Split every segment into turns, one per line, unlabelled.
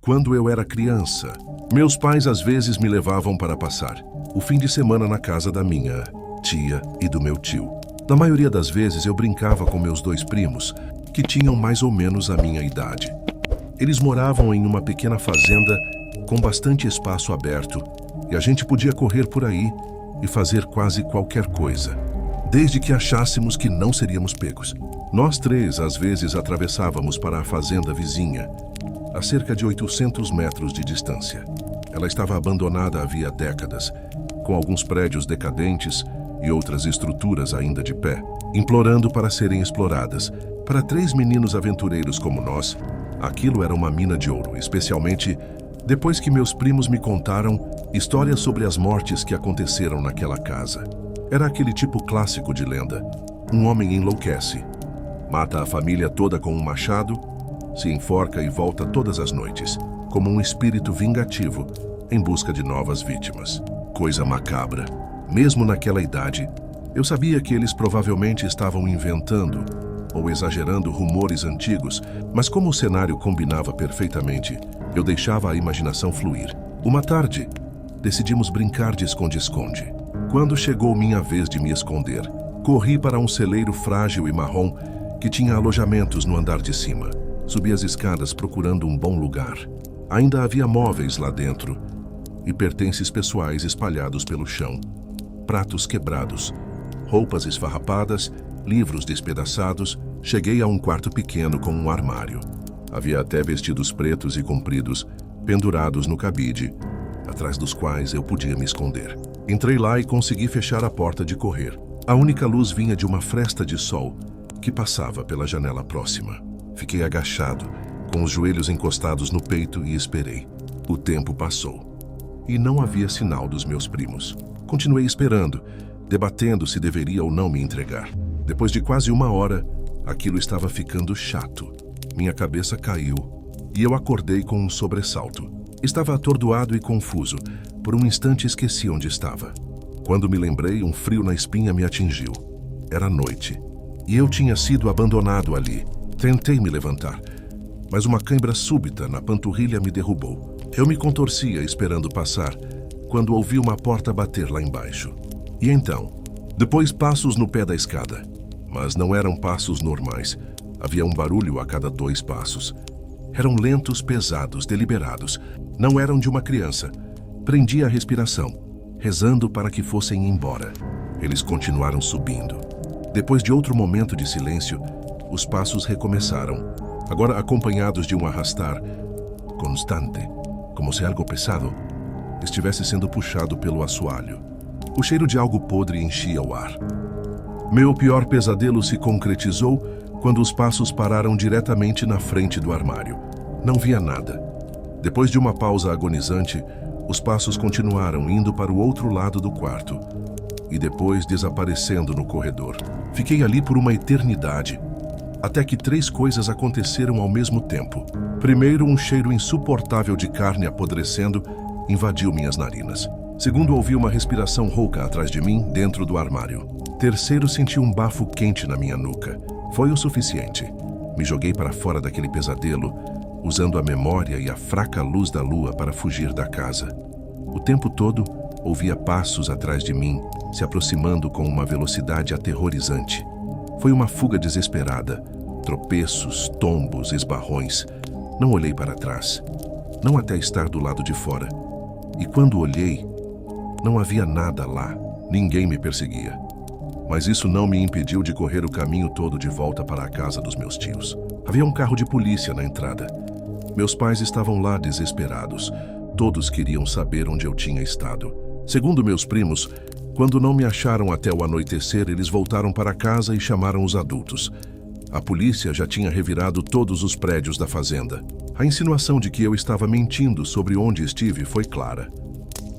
Quando eu era criança, meus pais às vezes me levavam para passar o fim de semana na casa da minha tia e do meu tio. Na maioria das vezes eu brincava com meus dois primos, que tinham mais ou menos a minha idade. Eles moravam em uma pequena fazenda com bastante espaço aberto e a gente podia correr por aí e fazer quase qualquer coisa, desde que achássemos que não seríamos pegos. Nós três às vezes atravessávamos para a fazenda vizinha, a cerca de 800 metros de distância. Ela estava abandonada havia décadas, com alguns prédios decadentes e outras estruturas ainda de pé, implorando para serem exploradas. Para três meninos aventureiros como nós, aquilo era uma mina de ouro, especialmente depois que meus primos me contaram histórias sobre as mortes que aconteceram naquela casa. Era aquele tipo clássico de lenda. Um homem enlouquece, mata a família toda com um machado, se enforca e volta todas as noites, como um espírito vingativo, em busca de novas vítimas. Coisa macabra. Mesmo naquela idade, eu sabia que eles provavelmente estavam inventando ou exagerando rumores antigos, mas como o cenário combinava perfeitamente, eu deixava a imaginação fluir. Uma tarde, decidimos brincar de esconde-esconde. Quando chegou minha vez de me esconder, corri para um celeiro frágil e marrom que tinha alojamentos no andar de cima. Subi as escadas procurando um bom lugar. Ainda havia móveis lá dentro e pertences pessoais espalhados pelo chão. Pratos quebrados, roupas esfarrapadas, livros despedaçados. Cheguei a um quarto pequeno com um armário. Havia até vestidos pretos e compridos, pendurados no cabide, atrás dos quais eu podia me esconder. Entrei lá e consegui fechar a porta de correr. A única luz vinha de uma fresta de sol que passava pela janela próxima. Fiquei agachado, com os joelhos encostados no peito e esperei. O tempo passou. E não havia sinal dos meus primos. Continuei esperando, debatendo se deveria ou não me entregar. Depois de quase uma hora, aquilo estava ficando chato. Minha cabeça caiu e eu acordei com um sobressalto. Estava atordoado e confuso. Por um instante esqueci onde estava. Quando me lembrei, um frio na espinha me atingiu. Era noite e eu tinha sido abandonado ali. Tentei me levantar, mas uma cãibra súbita na panturrilha me derrubou. Eu me contorcia esperando passar, quando ouvi uma porta bater lá embaixo. E então, depois passos no pé da escada. Mas não eram passos normais. Havia um barulho a cada 2 passos. Eram lentos, pesados, deliberados. Não eram de uma criança. Prendi a respiração, rezando para que fossem embora. Eles continuaram subindo. Depois de outro momento de silêncio, os passos recomeçaram, agora acompanhados de um arrastar constante, como se algo pesado estivesse sendo puxado pelo assoalho. O cheiro de algo podre enchia o ar. Meu pior pesadelo se concretizou quando os passos pararam diretamente na frente do armário. Não via nada. Depois de uma pausa agonizante, os passos continuaram indo para o outro lado do quarto e depois desaparecendo no corredor. Fiquei ali por uma eternidade, até que 3 coisas aconteceram ao mesmo tempo. Primeiro, um cheiro insuportável de carne apodrecendo invadiu minhas narinas. Segundo, ouvi uma respiração rouca atrás de mim, dentro do armário. Terceiro, senti um bafo quente na minha nuca. Foi o suficiente. Me joguei para fora daquele pesadelo, usando a memória e a fraca luz da lua para fugir da casa. O tempo todo, ouvia passos atrás de mim, se aproximando com uma velocidade aterrorizante. Foi uma fuga desesperada. Tropeços, tombos, esbarrões. Não olhei para trás, não até estar do lado de fora. E quando olhei, não havia nada lá. Ninguém me perseguia. Mas isso não me impediu de correr o caminho todo de volta para a casa dos meus tios. Havia um carro de polícia na entrada. Meus pais estavam lá desesperados. Todos queriam saber onde eu tinha estado. Segundo meus primos, quando não me acharam até o anoitecer, eles voltaram para casa e chamaram os adultos. A polícia já tinha revirado todos os prédios da fazenda. A insinuação de que eu estava mentindo sobre onde estive foi clara.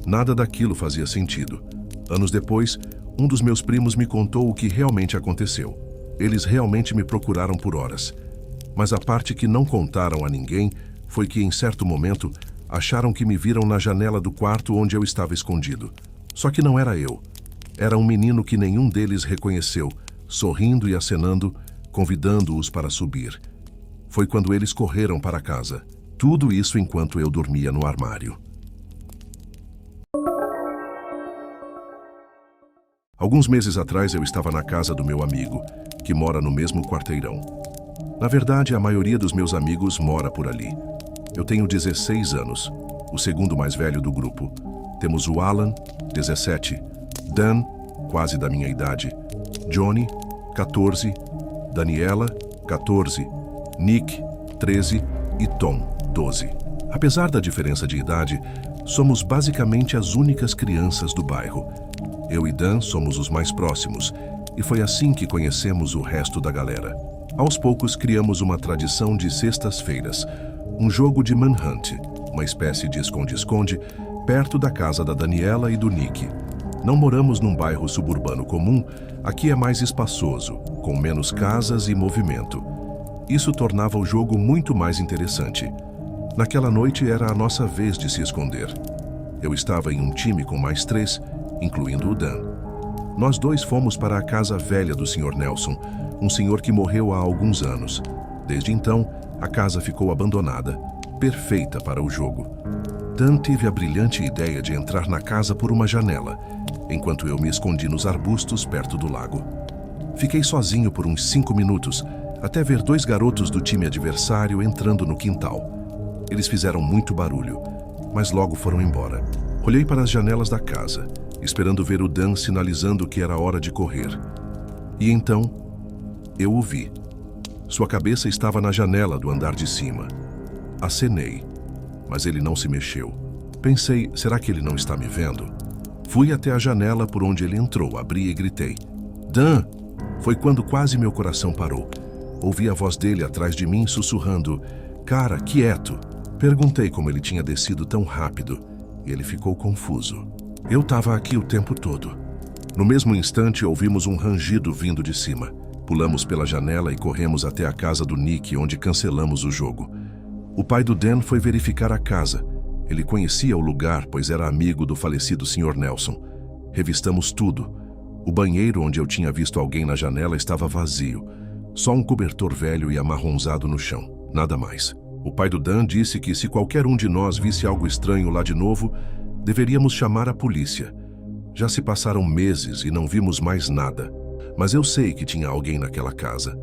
Nada daquilo fazia sentido. Anos depois, um dos meus primos me contou o que realmente aconteceu. Eles realmente me procuraram por horas. Mas a parte que não contaram a ninguém foi que, em certo momento, acharam que me viram na janela do quarto onde eu estava escondido. Só que não era eu. Era um menino que nenhum deles reconheceu, sorrindo e acenando, convidando-os para subir. Foi quando eles correram para casa. Tudo isso enquanto eu dormia no armário. Alguns meses atrás eu estava na casa do meu amigo, que mora no mesmo quarteirão. Na verdade, a maioria dos meus amigos mora por ali. Eu tenho 16 anos, o segundo mais velho do grupo. Temos o Alan, 17, Dan, quase da minha idade, Johnny, 14, Daniela, 14, Nick, 13 e Tom, 12. Apesar da diferença de idade, somos basicamente as únicas crianças do bairro. Eu e Dan somos os mais próximos, e foi assim que conhecemos o resto da galera. Aos poucos criamos uma tradição de sextas-feiras, um jogo de manhunt, uma espécie de esconde-esconde, perto da casa da Daniela e do Nick. Não moramos num bairro suburbano comum, aqui é mais espaçoso, com menos casas e movimento. Isso tornava o jogo muito mais interessante. Naquela noite era a nossa vez de se esconder. Eu estava em um time com mais 3, incluindo o Dan. Nós dois fomos para a casa velha do Sr. Nelson, um senhor que morreu há alguns anos. Desde então, a casa ficou abandonada, perfeita para o jogo. Dan teve a brilhante ideia de entrar na casa por uma janela, enquanto eu me escondi nos arbustos perto do lago. Fiquei sozinho por uns 5 minutos, até ver 2 garotos do time adversário entrando no quintal. Eles fizeram muito barulho, mas logo foram embora. Olhei para as janelas da casa, esperando ver o Dan sinalizando que era hora de correr. E então, eu o vi. Sua cabeça estava na janela do andar de cima. Acenei, mas ele não se mexeu. Pensei, será que ele não está me vendo? Fui até a janela por onde ele entrou, abri e gritei. Dan! Foi quando quase meu coração parou. Ouvi a voz dele atrás de mim sussurrando, cara, quieto. Perguntei como ele tinha descido tão rápido e ele ficou confuso. Eu estava aqui o tempo todo. No mesmo instante, ouvimos um rangido vindo de cima. Pulamos pela janela e corremos até a casa do Nick, onde cancelamos o jogo. O pai do Dan foi verificar a casa. Ele conhecia o lugar, pois era amigo do falecido Sr. Nelson. Revistamos tudo. O banheiro onde eu tinha visto alguém na janela estava vazio. Só um cobertor velho e amarronzado no chão. Nada mais. O pai do Dan disse que se qualquer um de nós visse algo estranho lá de novo, deveríamos chamar a polícia. Já se passaram meses e não vimos mais nada. Mas eu sei que tinha alguém naquela casa.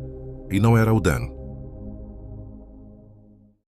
E não era o Dan.